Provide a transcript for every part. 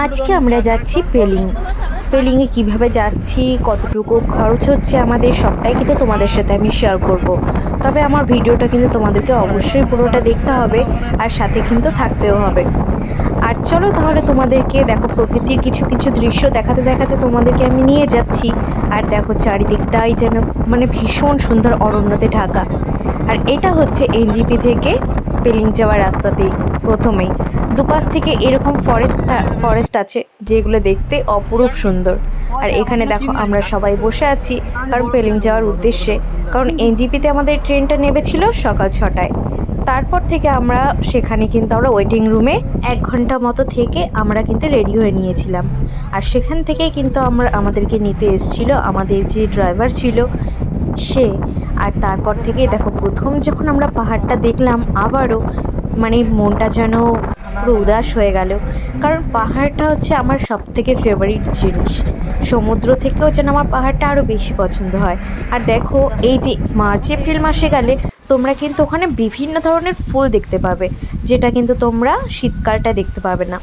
আজকে আমরা যাচ্ছি পেলিং। পেলিংয়ে কিভাবে যাচ্ছি, কতটুকু খরচ হচ্ছে আমাদের, সবটাই কিন্তু তোমাদের সাথে আমি শেয়ার করব। তবে আমার ভিডিওটা কিন্তু তোমাদেরকে অবশ্যই পুরোটা দেখতে হবে, আর সাথে কিন্তু থাকতেও হবে। আর চলো তাহলে তোমাদেরকে দেখো প্রকৃতির কিছু কিছু দৃশ্য দেখাতে দেখাতে তোমাদেরকে আমি নিয়ে যাচ্ছি। আর দেখো চারিদিকটাই যেন মানে ভীষণ সুন্দর অরণ্যতে ঢাকা। আর এটা হচ্ছে এনজিপি থেকে পেলিং যাওয়ার রাস্তাতেই প্রথমেই দুপাশ থেকে এরকম ফরেস্ট আছে, যেগুলো দেখতে অপরূপ সুন্দর। আর এখানে দেখো আমরা সবাই বসে আছি, কারণ পেলিং যাওয়ার উদ্দেশ্যে। কারণ এনজিপিতে আমাদের ট্রেনটা নেমেছিল সকাল 6টায়। তারপর থেকে আমরা সেখানে কিন্তু আমরা ওয়েটিং রুমে 1 ঘন্টা মতো থেকে আমরা কিন্তু রেডি হয়ে নিয়েছিলাম। আর সেখান থেকেই কিন্তু আমাদেরকে নিতে এসেছিল আমাদের যে ড্রাইভার ছিল সে। আর তারপর থেকে দেখো প্রথম যখন আমরা পাহাড়টা দেখলাম আবারও মানে মনটা যেন পুরো উদাস হয়ে গেল। কারণ পাহাড়টা হচ্ছে আমার সব থেকে ফেভারিট জিনিস। সমুদ্র থেকেও যেন আমার পাহাড়টা আরও বেশি পছন্দ হয়। আর দেখো এই যে মার্চ এপ্রিল মাসে গেলে তোমরা কিন্তু ওখানে বিভিন্ন ধরনের ফুল দেখতে পাবে, যেটা কিন্তু তোমরা শীতকালটা দেখতে পাবে না।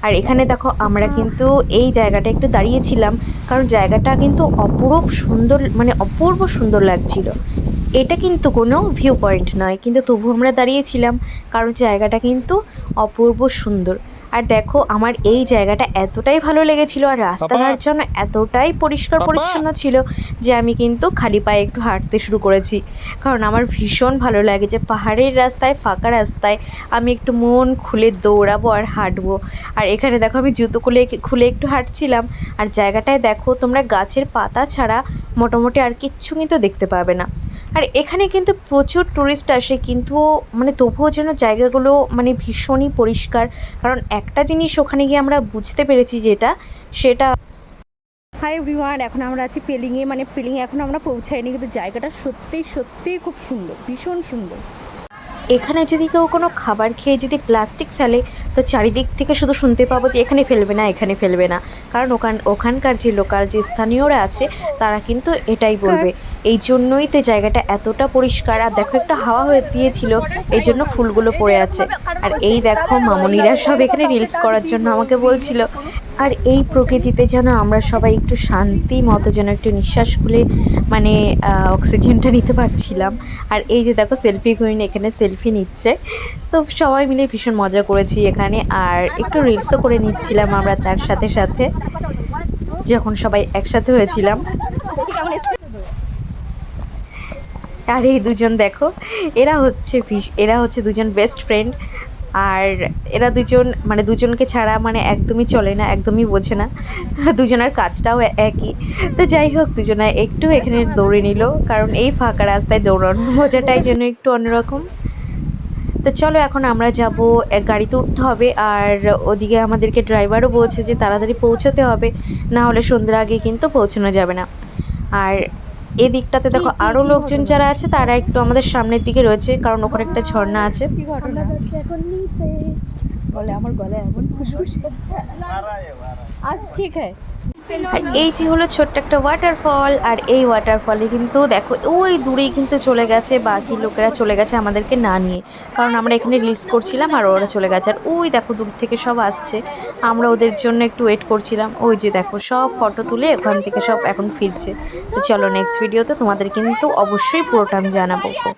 আর এখানে দেখো আমরা কিন্তু এই জায়গাটা একটু দাঁড়িয়েছিলাম, কারণ জায়গাটা কিন্তু অপরূপ সুন্দর, মানে অপূর্ব সুন্দর লাগছিল। এটা কিন্তু কোনো ভিউ পয়েন্ট নয়, কিন্তু তবু আমরা দাঁড়িয়েছিলাম, কারণ জায়গাটা কিন্তু অপূর্ব সুন্দর। আর দেখো আমার এই জায়গাটা এতটাই ভালো লেগেছিল, আর রাস্তাঘাট যেন এতটাই পরিষ্কার পরিচ্ছন্ন ছিল যে আমি কিন্তু খালি পায়ে একটু হাঁটতে শুরু করেছি। কারণ আমার ভীষণ ভালো লাগে যে পাহাড়ের রাস্তায়, ফাঁকা রাস্তায় আমি একটু মন খুলে দৌড়াবো আর হাঁটবো। আর এখানে দেখো আমি জুতো খুলে একটু হাঁটছিলাম। আর জায়গাটায় দেখো তোমরা গাছের পাতা ছাড়া মোটামুটি আর কিচ্ছু কিন্তু দেখতে পাবে না। আর এখানে কিন্তু প্রচুর টুরিস্ট আসে, কিন্তু মানে তবুও যেন জায়গাগুলো মানে ভীষণই পরিষ্কার। কারণ একটা জিনিস ওখানে গিয়ে আমরা বুঝতে পেরেছি, সেটা হাই এভরিওয়ান, এখন আমরা আছি পেলিংয়ে। মানে পেলিংয়ে এখন আমরা পৌঁছাইনি, কিন্তু জায়গাটা সত্যিই সত্যিই খুব সুন্দর, ভীষণ সুন্দর। এখানে যদি কেউ কোনো খাবার খেয়ে যদি প্লাস্টিক ফেলে, তো চারিদিক থেকে শুধু শুনতে পাবো যে এখানে ফেলবে না, এখানে ফেলবে না। কারণ ওখানকার যে লোকাল যে স্থানীয়রা আছে তারা কিন্তু এটাই বলবে। এই জন্যই তো জায়গাটা এতটা পরিষ্কার। আর দেখো একটা হাওয়া হয়ে দিয়েছিল, এই জন্য ফুলগুলো পড়ে আছে। আর এই দেখো মামনিরা সব এখানে রিলস করার জন্য আমাকে বলছিল। আর এই প্রকৃতিতে যেন আমরা সবাই একটু শান্তি মতো যেন একটু নিঃশ্বাস খুলে মানে অক্সিজেনটা নিতে পারছিলাম। আর এই যে দেখো সেলফি কুইন এখানে সেলফি নিচ্ছে। তো সবাই মিলে ভীষণ মজা করেছি এখানে, আর একটু রিলসও করে নিচ্ছিলাম আমরা তার সাথে সাথে, যখন সবাই একসাথে হয়েছিলাম। আর এই দুজন দেখো, এরা হচ্ছে দুজন বেস্ট ফ্রেন্ড। আর এরা দুজন মানে দুজনকে ছাড়া মানে একদমই চলে না, একদমই বোঝে না। দুজনের কাজটাও একই। তো যাই হোক, দুজনে একটু এখানে দৌড়ে নিল, কারণ এই ফাঁকা রাস্তায় দৌড়ানোর মজাটাই যেন একটু অন্যরকম। তো চলো এখন আমরা যাব, গাড়িতে উঠতে হবে। আর ওদিকে আমাদেরকে ড্রাইভারও বলছে যে তাড়াতাড়ি পৌঁছতে হবে, না হলে সন্ধ্যার আগে কিন্তু পৌঁছানো যাবে না। আর এদিকটাতে দেখো আরও লোকজন যারা আছে তারা একটু আমাদের সামনের দিকে রয়েছে, কারণ ওখানে একটা ঝর্ণা আছে। কি ঘটনা যাচ্ছে এখন নিচে, বলে আমার গলায় এমন ফুসফুস আজ ঠিক হ্যায়। আর এই যে হলো ছোট্ট একটা ওয়াটারফল। আর এই ওয়াটারফলে কিন্তু দেখো ওই দূরেই কিন্তু চলে গেছে, বাকি লোকেরা চলে গেছে আমাদেরকে না নিয়ে। কারণ আমরা এখানে রিলস করছিলাম আর ওরা চলে গেছে। আর ওই দেখো দূর থেকে সব আসছে, আমরা ওদের জন্য একটু ওয়েট করছিলাম। ওই যে দেখো সব ফটো তুলে ওখান থেকে সব এখন ফিরছে। তো চলো নেক্সট ভিডিওতে তোমাদের কিন্তু অবশ্যই পুরোটা আমি জানাবো।